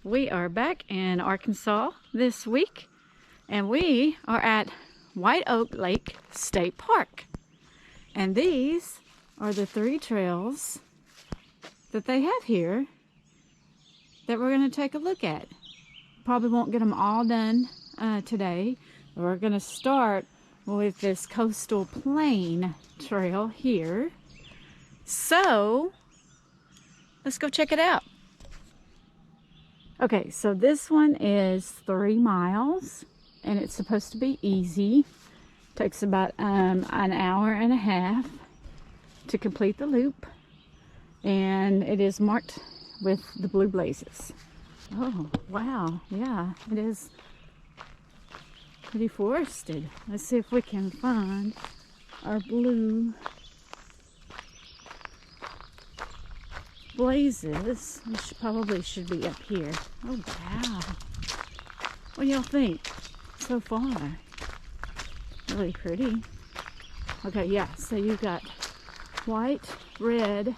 We are back in Arkansas this week, and we are at White Oak Lake State Park. And these are the 3 trails that they have here that we're going to take a look at. Probably won't get them all done today. We're going to start with this Coastal Plain Trail here. So let's go check it out. Okay, so this one is 3 miles and it's supposed to be easy. Takes about an hour and a half to complete the loop, and it is marked with the blue blazes. Oh wow, yeah, it is pretty forested. Let's see if we can find our blue blazes, which probably should be up here. Oh wow, what do y'all think so far? Really pretty. Okay, yeah, so you've got white, red,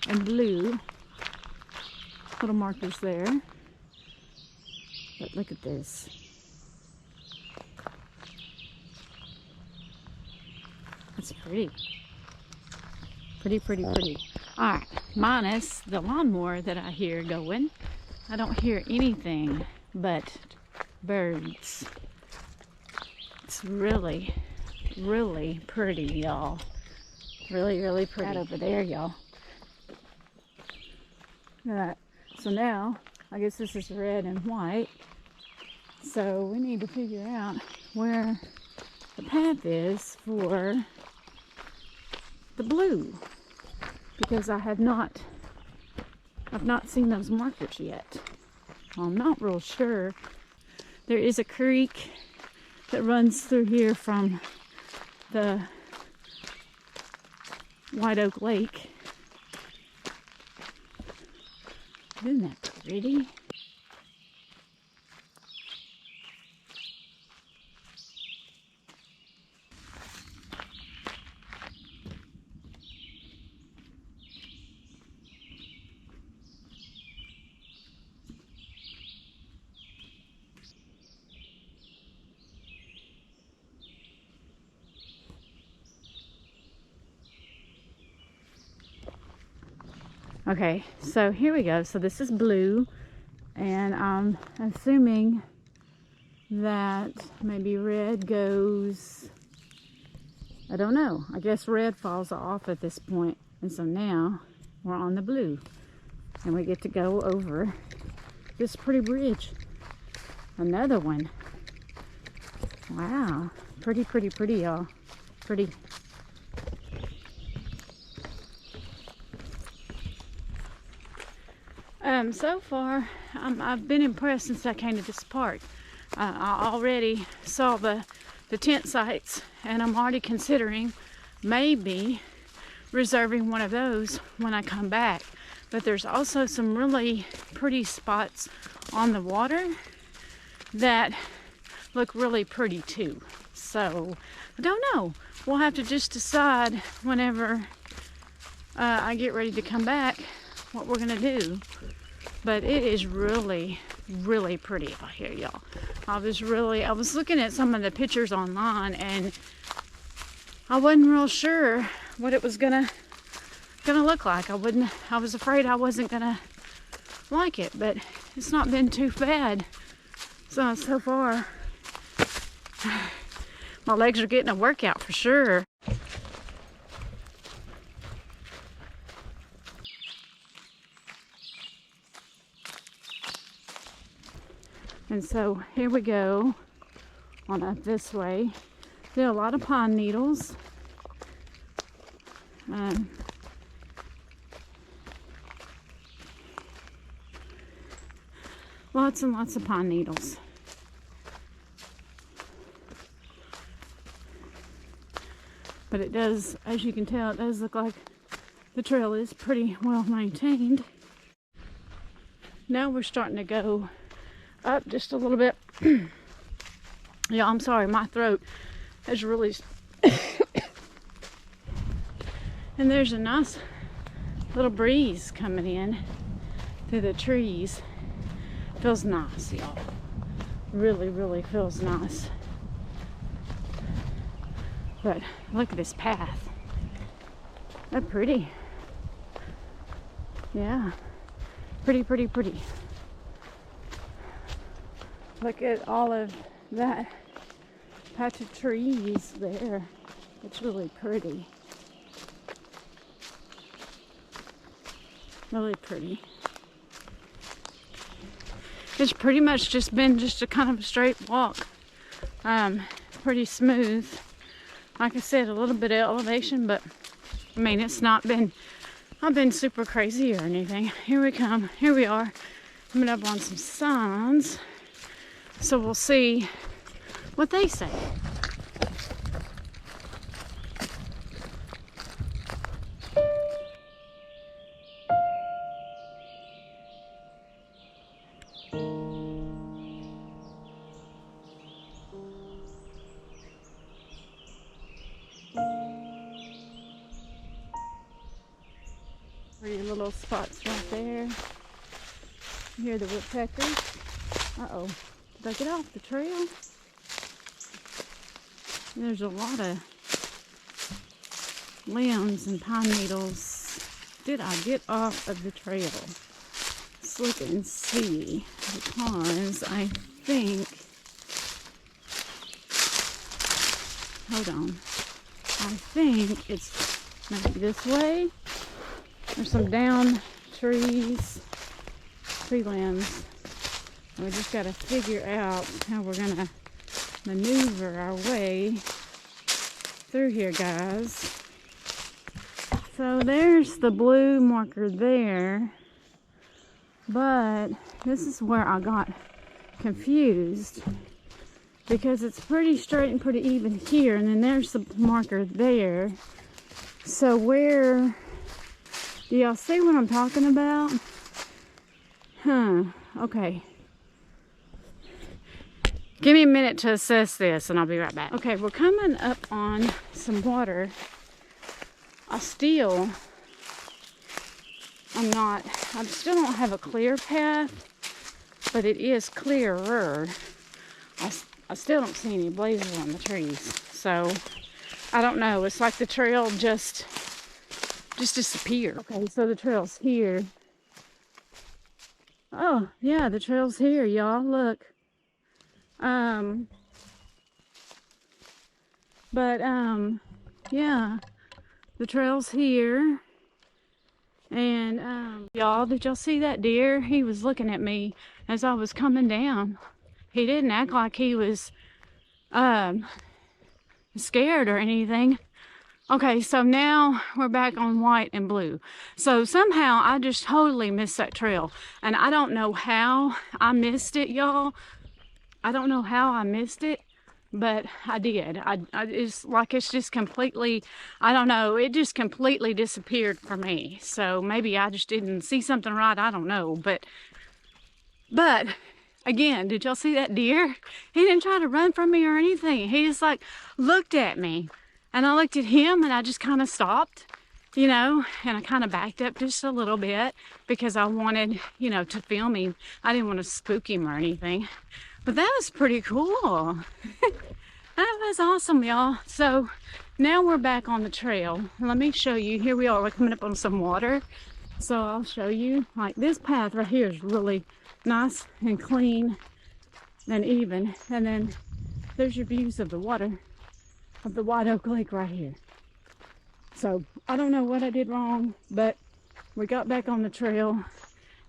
and blue little markers there. But look at this. That's pretty. Pretty. Alright, minus the lawnmower that I hear going. I don't hear anything but birds. It's really pretty, y'all. Really pretty. Right over there, y'all. Look at that. So now, I guess this is red and white. So we need to figure out where the path is for the blue, because I've not seen those markers yet. Well, I'm not real sure. There is a creek that runs through here from the White Oak Lake. Isn't that pretty? Okay, so here we go. So this is blue, and I'm assuming that maybe red goes, I don't know. I guess red falls off at this point. And so now we're on the blue, and we get to go over this pretty bridge. Another one. Wow, pretty, y'all. Pretty. So far, I've been impressed since I came to this park. I already saw the tent sites, and I'm already considering maybe reserving one of those when I come back. But there's also some really pretty spots on the water that look really pretty too. So, I don't know. We'll have to just decide whenever I get ready to come back what we're gonna do. But it is really pretty out here, y'all. I was looking at some of the pictures online, and I wasn't real sure what it was gonna look like. I was afraid I wasn't gonna like it, but it's not been too bad. So far, my legs are getting a workout for sure. And so here we go on up this way. There are a lot of pine needles. Lots and lots of pine needles. But it does, as you can tell, it does look like the trail is pretty well maintained. Now we're starting to go up just a little bit. Yeah, I'm sorry, my throat has really and there's a nice little breeze coming in through the trees. Feels nice, y'all. Really, really feels nice. But look at this path. They're pretty. Yeah. Pretty, pretty, pretty. Look at all of that patch of trees there. It's really pretty. Really pretty. It's pretty much just been just a kind of a straight walk. Pretty smooth. Like I said, a little bit of elevation, but I mean, it's not been super crazy or anything. Here we come. Here we are. Coming up on some signs. So we'll see what they say. Pretty little spots right there. You hear the woodpeckers. Uh-oh. Did I get off the trail? There's a lot of limbs and pine needles. Did I get off of the trail? Let's look and see, because I think, hold on, I think it's maybe this way. There's some down trees, tree limbs. We just got to figure out how we're going to maneuver our way through here, guys. So there's the blue marker there, but this is where I got confused because it's pretty straight and pretty even here, and then there's the marker there. So where, do y'all see what I'm talking about? Okay. Give me a minute to assess this and I'll be right back. Okay, we're coming up on some water. I still don't have a clear path, but it is clearer. I still don't see any blazes on the trees. So, I don't know. It's like the trail just disappeared. Okay, so the trail's here. Oh, yeah, the trail's here, y'all. Look. Yeah, the trail's here. And, y'all, did y'all see that deer? He was looking at me as I was coming down. He didn't act like he was, scared or anything. Okay, so now we're back on white and blue. So somehow I just totally missed that trail. And I don't know how I missed it, y'all. I don't know how I missed it, but I did. It's like it's just completely, I don't know, it just completely disappeared for me. So maybe I just didn't see something right, I don't know. But again, did y'all see that deer? He didn't try to run from me or anything. He just like looked at me. And I looked at him and I just kind of stopped, you know, and I kind of backed up just a little bit because I wanted, you know, to film him. I didn't want to spook him or anything. But that was pretty cool. That was awesome, y'all. So now we're back on the trail. Let me show you. Here we are. We're coming up on some water. So I'll show you. Like this path right here is really nice and clean and even. And then there's your views of the water of the White Oak Lake right here. So I don't know what I did wrong, but we got back on the trail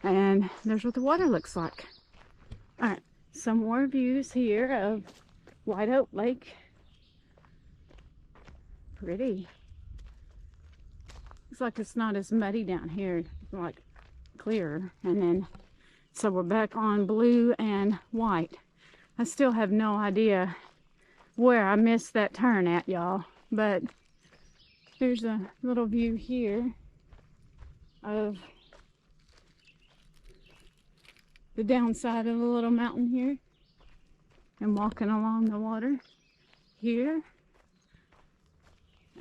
and there's what the water looks like. All right, some more views here of White Oak Lake. Pretty. Looks like it's not as muddy down here, like clearer. And then, so we're back on blue and white. I still have no idea where I missed that turn at, y'all, but here's a little view here of the downside of the little mountain here and walking along the water here.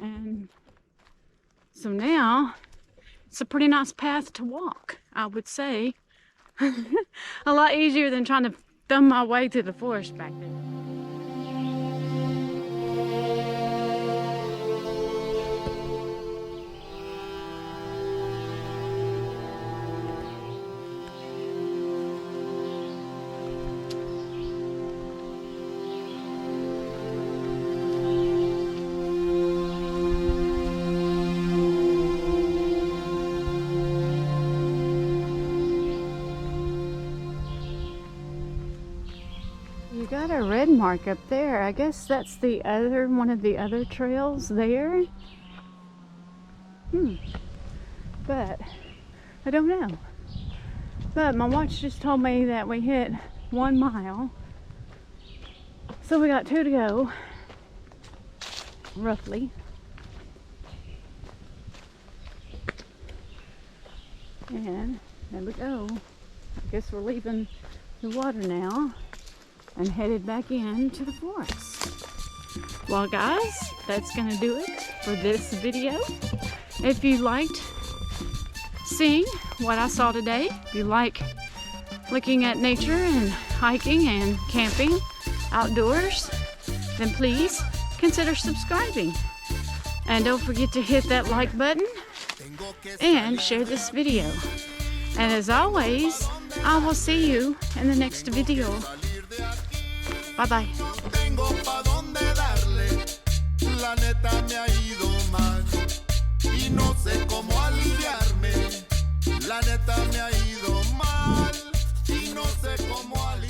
And so now it's a pretty nice path to walk, I would say. A lot easier than trying to thumb my way through the forest back there. You got a red mark up there. I guess that's the other one of the other trails there. But I don't know. But my watch just told me that we hit 1 mile. So we got 2 to go, roughly. And there we go. I guess we're leaving the water now and headed back into the forest. Well guys, that's gonna do it for this video. If you liked seeing what I saw today, if you like looking at nature and hiking and camping outdoors, then please consider subscribing. And don't forget to hit that like button and share this video. And as always, I will see you in the next video. Bye bye. Tengo pa' dónde darle, la neta me ha ido mal y no sé cómo aliviarme, la neta me ha ido mal y no sé cómo aliviarme.